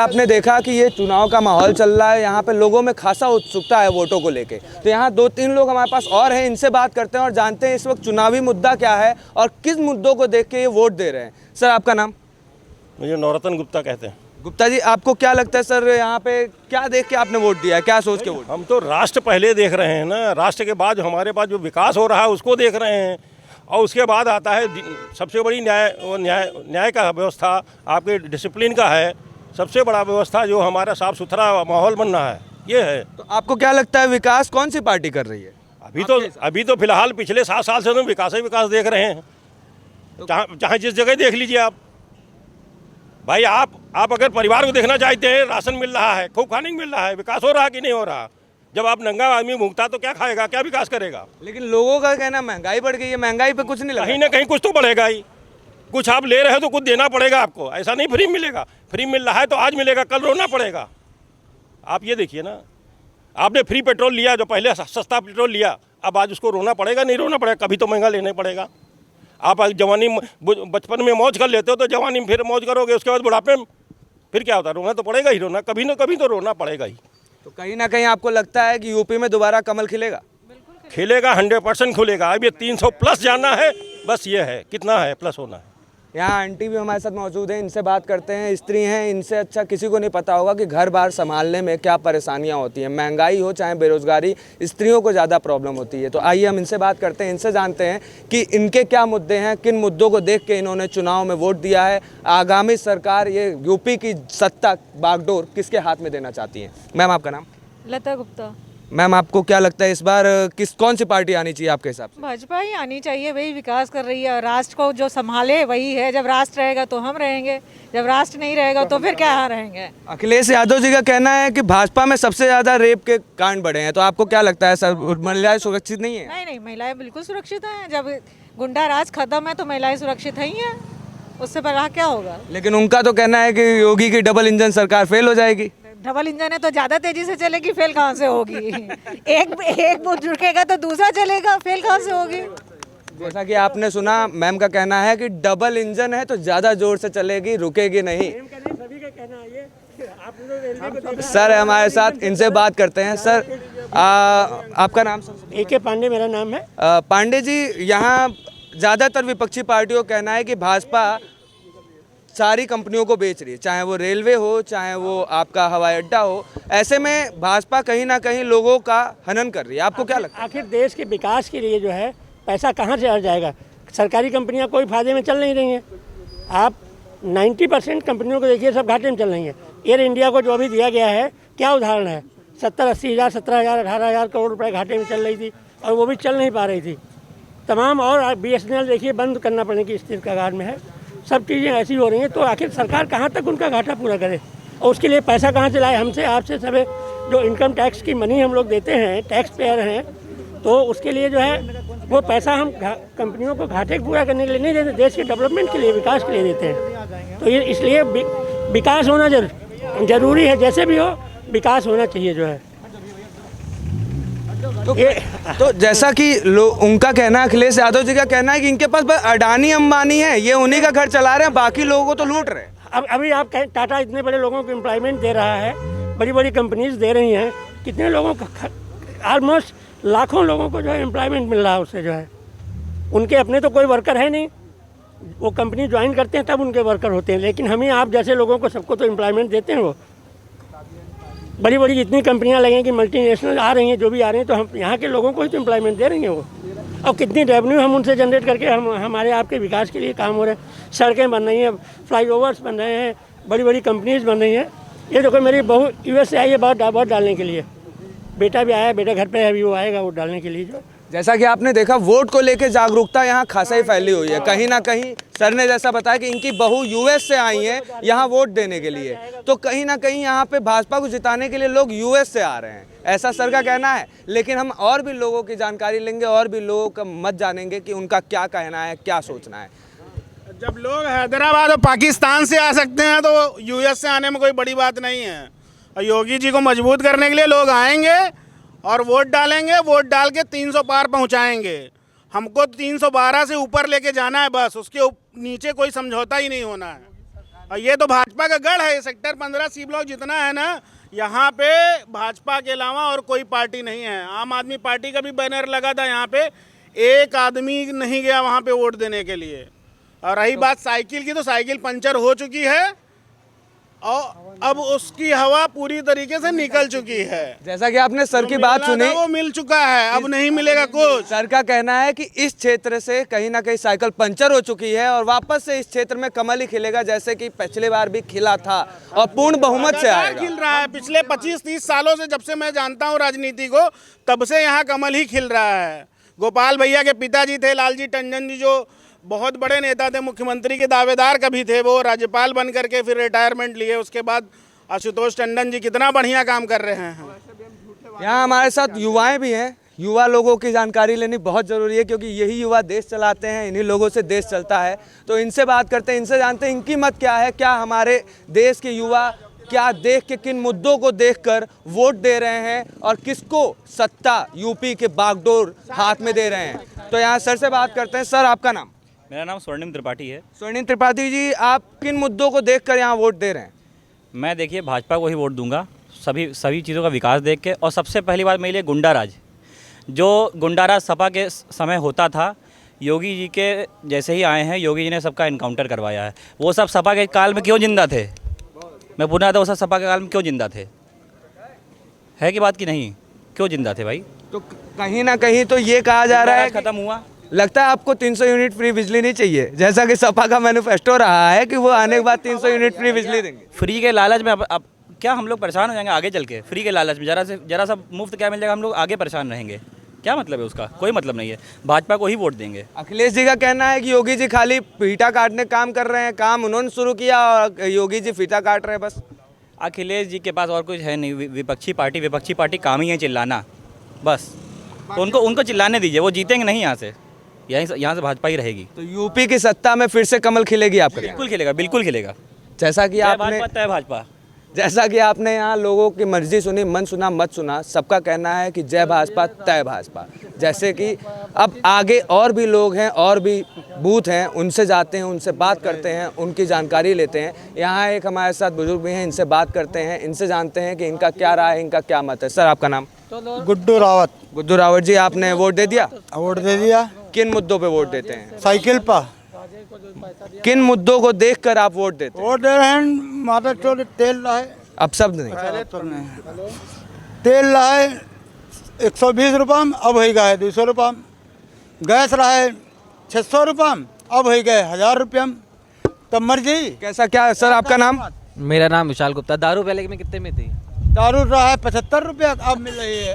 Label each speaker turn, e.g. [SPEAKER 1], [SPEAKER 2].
[SPEAKER 1] आपने देखा कि ये चुनाव का माहौल चल रहा है, यहाँ पे लोगों में खासा उत्सुकता है वोटों को लेके। तो यहाँ 2-3 लोग हमारे पास और हैं, इनसे बात करते हैं और जानते हैं इस वक्त चुनावी मुद्दा क्या है और किस मुद्दों को देख के ये वोट दे रहे हैं। सर, आपका नाम?
[SPEAKER 2] मुझे नवरत्न गुप्ता कहते हैं।
[SPEAKER 1] गुप्ता जी, आपको क्या लगता है सर, यहाँ पे क्या देख के आपने वोट दिया है, क्या सोच के वोट?
[SPEAKER 2] हम तो राष्ट्र पहले देख रहे हैं ना, राष्ट्र के बाद हमारे पास जो विकास हो रहा है उसको देख रहे हैं, और उसके बाद आता है सबसे बड़ी न्याय का व्यवस्था, आपके डिसिप्लिन का है। सबसे बड़ा व्यवस्था जो हमारा साफ सुथरा माहौल बन रहा है, ये है।
[SPEAKER 1] तो आपको क्या लगता है विकास कौन सी पार्टी कर रही है?
[SPEAKER 2] अभी तो फिलहाल पिछले 7 साल से तो विकास ही विकास देख रहे हैं। चाहे जिस जगह देख लीजिए आप भाई, आप अगर परिवार को देखना चाहते हैं, राशन मिल रहा है, खूब खाने को मिल रहा है, विकास हो रहा है कि नहीं हो रहा? जब आप नंगा आदमी भूखता तो क्या खाएगा, क्या विकास करेगा?
[SPEAKER 1] लेकिन लोगों का कहना महंगाई बढ़ गई है, महंगाई पे कुछ नहीं लगा।
[SPEAKER 2] कहीं ना कहीं कुछ तो बढ़ेगा ही। कुछ आप ले रहे हो तो कुछ देना पड़ेगा आपको, ऐसा नहीं फ्री मिलेगा। फ्री मिल रहा है तो आज मिलेगा, कल रोना पड़ेगा। आप ये देखिए ना, आपने फ्री पेट्रोल लिया, जो पहले सस्ता पेट्रोल लिया, अब आज उसको रोना पड़ेगा, नहीं रोना पड़ेगा? कभी तो महंगा लेना पड़ेगा। आप जवानी बचपन में मौज कर लेते हो तो जवानी में फिर मौज करोगे, उसके बाद बुढ़ापे में फिर क्या होता है? रोना तो पड़ेगा ही, रोना कभी ना कभी तो रोना पड़ेगा ही।
[SPEAKER 1] तो कहीं ना कहीं आपको लगता है कि यूपी में दोबारा कमल खिलेगा?
[SPEAKER 2] खिलेगा, 100% खुलेगा। अब ये 300 प्लस जाना है, बस ये है, कितना है प्लस होना है।
[SPEAKER 1] यहाँ आंटी भी हमारे साथ मौजूद हैं, इनसे बात करते हैं। स्त्री हैं, इनसे अच्छा किसी को नहीं पता होगा कि घर बार संभालने में क्या परेशानियाँ होती हैं। महंगाई हो चाहे बेरोजगारी, स्त्रियों को ज़्यादा प्रॉब्लम होती है। तो आइए हम इनसे बात करते हैं, इनसे जानते हैं कि इनके क्या मुद्दे हैं, किन मुद्दों को देख के इन्होंने चुनाव में वोट दिया है। आगामी सरकार, ये यूपी की सत्ता बागडोर किसके हाथ में देना चाहती है? मैम, आपका नाम?
[SPEAKER 3] लता गुप्ता।
[SPEAKER 1] मैम, आपको क्या लगता है इस बार कौन सी पार्टी आनी चाहिए आपके हिसाब से?
[SPEAKER 3] भाजपा ही आनी चाहिए, वही विकास कर रही है। राष्ट्र को जो संभाले वही है। जब राष्ट्र रहेगा तो हम रहेंगे, जब राष्ट्र नहीं रहेगा तो फिर क्या रहेंगे।
[SPEAKER 1] अखिलेश यादव जी का कहना है कि भाजपा में सबसे ज्यादा रेप के कांड बढ़े हैं, तो आपको क्या लगता है सर, महिलाएं सुरक्षित नहीं है?
[SPEAKER 3] नहीं, महिलाएं बिल्कुल सुरक्षित हैं। जब गुंडा राज खत्म है तो महिलाएं सुरक्षित ही हैं, उससे बड़ा क्या होगा।
[SPEAKER 1] लेकिन उनका तो कहना है कि योगी की डबल इंजन सरकार फेल हो जाएगी।
[SPEAKER 3] डबल इंजन है तो ज्यादा तेजी से चलेगी, फेल कहाँ से होगी? एक बुत रुकेगा तो दूसरा चलेगा, फेल कहाँ से होगी?
[SPEAKER 1] जैसा कि आपने सुना, मैम का कहना है कि डबल इंजन है तो ज्यादा जोर से चलेगी, रुकेगी नहीं। सर हमारे साथ, इनसे बात करते हैं। सर, आपका नाम? सर
[SPEAKER 4] AK पांडे मेरा नाम है।
[SPEAKER 1] पांडे जी, यहाँ ज्यादातर विपक्षी पार्टियों का कहना है कि भाजपा सारी कंपनियों को बेच रही है, चाहे वो रेलवे हो, चाहे वो आपका हवाई अड्डा हो। ऐसे में भाजपा कहीं ना कहीं लोगों का हनन कर रही है। आपको क्या लगता है?
[SPEAKER 4] आखिर देश के विकास के लिए जो है पैसा कहाँ से आ जाएगा? सरकारी कंपनियां कोई फायदे में चल नहीं रही हैं। आप 90% कंपनियों को देखिए, सब घाटे में चल रही हैं। एयर इंडिया को जो अभी दिया गया है, क्या उदाहरण है? 70-80 हज़ार, 17,000, 18,000 करोड़ रुपए घाटे में चल रही थी और वो भी चल नहीं पा रही थी तमाम। और BSNL देखिए बंद करना पड़ने की स्थिति कगार में है। सब चीज़ें ऐसी हो रही हैं, तो आखिर सरकार कहाँ तक उनका घाटा पूरा करे और उसके लिए पैसा कहाँ से लाए? हमसे, आपसे, सभी जो इनकम टैक्स की मनी हम लोग देते हैं, टैक्स पेयर हैं, तो उसके लिए जो है वो पैसा हम कंपनियों को घाटे पूरा करने के लिए नहीं देते, देश के डेवलपमेंट के लिए, विकास के लिए देते हैं। तो ये इसलिए विकास होना जरूरी है, जैसे भी हो विकास होना चाहिए जो है।
[SPEAKER 1] तो जैसा कि उनका कहना, अखिलेश यादव जी का कहना है कि इनके पास बस अडानी अंबानी है, ये उन्हीं का घर चला रहे हैं, बाकी लोगों को तो लूट रहे हैं।
[SPEAKER 4] अब अभी आप कहें, टाटा इतने बड़े लोगों को एम्प्लॉयमेंट दे रहा है, बड़ी बड़ी कंपनीज दे रही हैं, कितने लोगों को, ऑलमोस्ट लाखों लोगों को जो है एम्प्लॉयमेंट मिल रहा है उससे जो है। उनके अपने तो कोई वर्कर है नहीं, वो कंपनी ज्वाइन करते हैं तब उनके वर्कर होते हैं। लेकिन हमें आप जैसे लोगों को सबको तो एम्प्लॉयमेंट देते हैं वो। बड़ी बड़ी जितनी कंपनियां लगेंगी, मल्टीनेशनल आ रही हैं, जो भी आ रही हैं, तो हम यहाँ के लोगों को ही तो एम्प्लॉयमेंट दे रही हैं वो। अब कितनी रेवेन्यू हम उनसे जनरेट करके हमारे आपके विकास के लिए काम हो रहे हैं। सड़कें बन रही हैं, फ्लाईओवर्स बन रहे हैं, बड़ी बड़ी कंपनीज बन रही हैं। ये देखो, मेरी बहू US से आई है वोट डालने के लिए, बेटा भी आया, बेटा घर पे है, अभी वो आएगा वोट डालने के लिए। जो
[SPEAKER 1] जैसा कि आपने देखा, वोट को लेकर जागरूकता यहाँ खासा ही फैली हुई है। कहीं ना कहीं सर ने जैसा बताया कि इनकी बहू US से आई हैं यहाँ वोट देने के लिए, तो कहीं ना कहीं यहाँ पे भाजपा को जिताने के लिए लोग US से आ रहे हैं, ऐसा सर का कहना है। लेकिन हम और भी लोगों की जानकारी लेंगे, और भी लोगों का मत जानेंगे कि उनका क्या कहना है, क्या सोचना है।
[SPEAKER 5] जब लोग हैदराबाद और पाकिस्तान से आ सकते हैं तो US से आने में कोई बड़ी बात नहीं है। और योगी जी को मजबूत करने के लिए लोग आएंगे और वोट डालेंगे, वोट डाल के 300 पार पहुंचाएंगे। हमको 312 से ऊपर लेके जाना है, बस उसके नीचे कोई समझौता ही नहीं होना है। और ये तो भाजपा का गढ़ है, सेक्टर 15 सी ब्लॉक जितना है ना, यहाँ पे भाजपा के अलावा और कोई पार्टी नहीं है। आम आदमी पार्टी का भी बैनर लगा था यहाँ पे, एक आदमी नहीं गया वहाँ पे वोट देने के लिए। और रही बात साइकिल की, तो साइकिल पंचर हो चुकी है और अब उसकी हवा पूरी तरीके से निकल चुकी है।
[SPEAKER 1] जैसा कि आपने सर की बात सुनी,
[SPEAKER 5] वो मिल चुका है, अब नहीं मिलेगा कुछ।
[SPEAKER 1] सर का कहना है कि इस क्षेत्र से कहीं ना कहीं साइकिल पंचर हो चुकी है और वापस से इस क्षेत्र में कमल ही खिलेगा, जैसे कि पिछली बार भी खिला था और पूर्ण बहुमत से आएगा।
[SPEAKER 5] खिल रहा है पिछले 25-30 सालों से, जब से मैं जानता हूँ राजनीति को, तब से यहाँ कमल ही खिल रहा है। गोपाल भैया के पिताजी थे लालजी टंडन जी, जो बहुत बड़े नेता थे, मुख्यमंत्री के दावेदार कभी थे, वो राज्यपाल बन करके फिर रिटायरमेंट लिए। उसके बाद आशुतोष टंडन जी कितना बढ़िया काम कर रहे हैं।
[SPEAKER 1] यहाँ हमारे साथ युवाएं भी हैं। युवा लोगों की जानकारी लेनी बहुत ज़रूरी है, क्योंकि यही युवा देश चलाते हैं, इन्हीं लोगों से देश चलता है। तो इनसे बात करते हैं, इनसे जानते हैं इनकी मत क्या है, क्या हमारे देश के युवा क्या देख के, किन मुद्दों को देखकर वोट दे रहे हैं और किसको सत्ता यूपी के बागडोर हाथ में दे रहे हैं। तो यहाँ सर से बात करते हैं। सर, आपका नाम?
[SPEAKER 6] मेरा नाम स्वर्णिम त्रिपाठी है।
[SPEAKER 1] स्वर्णिम त्रिपाठी जी, आप किन मुद्दों को देखकर यहाँ वोट दे रहे हैं?
[SPEAKER 6] मैं देखिए भाजपा को ही वोट दूंगा, सभी चीज़ों का विकास देख के। और सबसे पहली बात मेरे लिए गुंडाराज, जो गुंडाराज सपा के समय होता था, योगी जी के जैसे ही आए हैं, योगी जी ने सबका इनकाउंटर करवाया है। वो सब सपा के काल में क्यों जिंदा थे? मैं पूछ रहा था, वो सब सपा के काल में क्यों जिंदा थे? है कि बात की नहीं, क्यों जिंदा थे भाई?
[SPEAKER 1] तो कहीं ना कहीं तो ये कहा जा रहा है,
[SPEAKER 6] खत्म हुआ।
[SPEAKER 1] लगता है आपको 300 यूनिट फ्री बिजली नहीं चाहिए, जैसा कि सपा का मैनिफेस्टो रहा है कि वो आने के बाद 300 यूनिट फ्री बिजली देंगे।
[SPEAKER 6] फ्री के लालच में अब क्या हम लोग परेशान हो जाएंगे आगे चल के? फ्री के लालच में जरा सा मुफ्त क्या मिल जाएगा, हम लोग आगे परेशान रहेंगे। क्या मतलब है उसका? कोई मतलब नहीं है। भाजपा को ही वोट देंगे।
[SPEAKER 1] अखिलेश जी का कहना है कि योगी जी खाली फीता काटने काम कर रहे हैं, काम उन्होंने शुरू किया और योगी जी फीता काट रहे हैं बस।
[SPEAKER 6] अखिलेश जी के पास और कुछ है नहीं। विपक्षी पार्टी काम ही है चिल्लाना, बस। तो उनको चिल्लाने दीजिए, वो जीतेंगे नहीं यहाँ से। यहाँ से भाजपा ही रहेगी।
[SPEAKER 1] तो यूपी की सत्ता में फिर से कमल खिलेगी आपके?
[SPEAKER 6] बिल्कुल खिलेगा, बिल्कुल खिलेगा।
[SPEAKER 1] जैसा कि आपने यहाँ लोगों की मर्जी सुनी, मन सुना, मत सुना, सबका कहना है कि जय भाजपा तय भाजपा। जैसे कि अब आगे और भी लोग हैं, और भी बूथ हैं, उनसे जाते हैं, उनसे बात करते हैं, उनकी जानकारी लेते हैं। यहाँ एक हमारे साथ बुजुर्ग भी हैं, इनसे बात करते हैं, इनसे जानते हैं कि इनका क्या राय है, इनका क्या मत है। सर, आपका नाम?
[SPEAKER 7] गुड्डू रावत।
[SPEAKER 1] गुड्डू रावत जी, आपने वोट दे दिया?
[SPEAKER 7] वोट दे दिया।
[SPEAKER 1] किन मुद्दों पे वोट देते हैं?
[SPEAKER 7] साइकिल पर।
[SPEAKER 1] किन मुद्दों को देखकर आप वोट देते हैं?
[SPEAKER 7] वोट दे रहे हैं, माता चोर तेल रहा है,
[SPEAKER 1] अब शब्द नहीं।
[SPEAKER 7] तेल रहा है 120 रुपये, अब हो गया है 200 रुपये। गैस रहा है 600 रुपये, अब हो गए 1000 रुपये। तब मर्जी
[SPEAKER 1] कैसा क्या? सर, आपका नाम?
[SPEAKER 8] मेरा नाम विशाल गुप्ता। दारू पहले में कितने में थी?
[SPEAKER 7] दारू रहा है 75 रुपये, अब मिल रही है